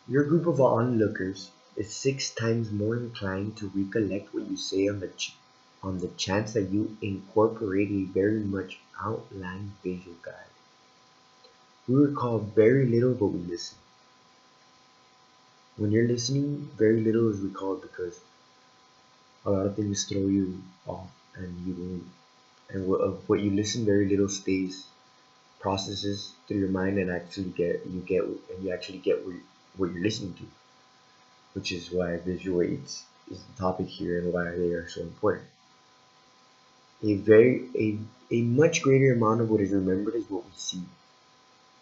Your group of onlookers is 6 times more inclined to recollect what you say on the chance that you incorporate a very much outlined visual guide. We recall very little, but we listen. When you're listening, very little is recalled because a lot of things throw you off, and you don't. And of what you listen, very little stays, processes through your mind, and you actually get what you're listening to, which is why visual aids is the topic here and why they are so important. A much greater amount of what is remembered is what we see,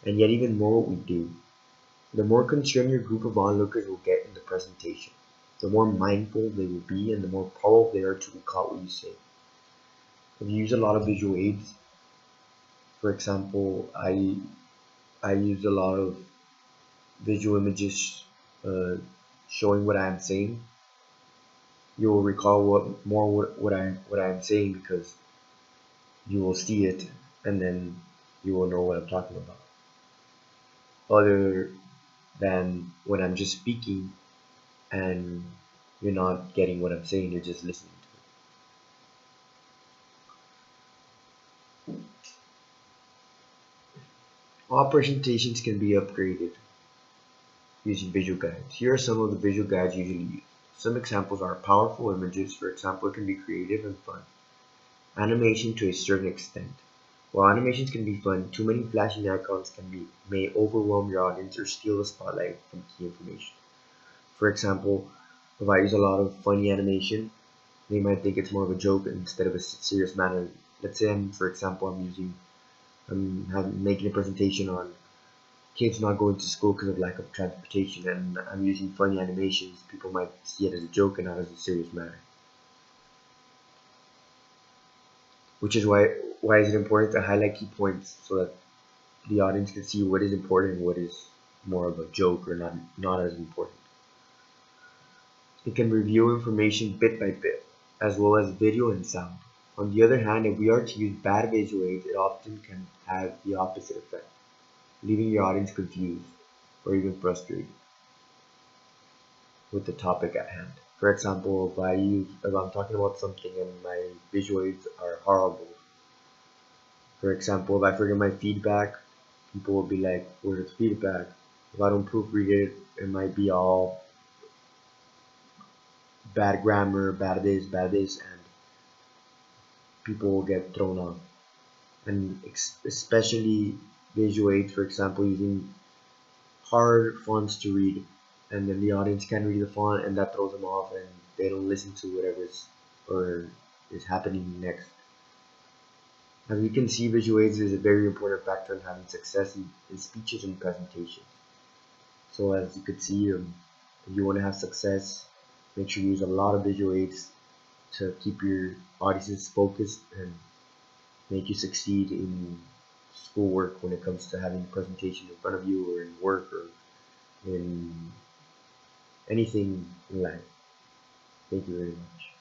and yet even more what we do. The more concerned your group of onlookers will get in the presentation, the more mindful they will be, and the more probable they are to recall what you say. If you use a lot of visual aids, for example, I use a lot of visual images showing what I am saying. You will recall what I am saying because you will see it, and then you will know what I'm talking about. Other than when I'm just speaking and you're not getting what I'm saying, you're just listening to it. All presentations can be upgraded using visual guides. Here are some of the visual guides usually used. Some examples are powerful images. For example, it can be creative and fun. Animation to a certain extent. While animations can be fun, too many flashing icons may overwhelm your audience or steal the spotlight from key information. For example, if I use a lot of funny animation, they might think it's more of a joke instead of a serious matter. Let's say for example, I'm making a presentation on kids not going to school because of lack of transportation, and I'm using funny animations. People might see it as a joke and not as a serious matter. Which is why is it important to highlight key points so that the audience can see what is important and what is more of a joke or not as important. It can review information bit by bit, as well as video and sound. On the other hand, if we are to use bad visual aids, it often can have the opposite effect, leaving your audience confused or even frustrated with the topic at hand. For example, if I'm talking about something and my visual aids are horrible, for example, if I forget my feedback, people will be like, where's the feedback? If I don't proofread it, it might be all bad grammar, bad this, and people will get thrown off. And especially visual aids, for example, using hard fonts to read, and then the audience can't read the font, and that throws them off, and they don't listen to is happening next. As we can see, visual aids is a very important factor in having success in speeches and presentations. So as you could see, if you want to have success, make sure you use a lot of visual aids to keep your audiences focused and make you succeed in schoolwork when it comes to having a presentation in front of you, or in work, or in anything in life. Thank you very much.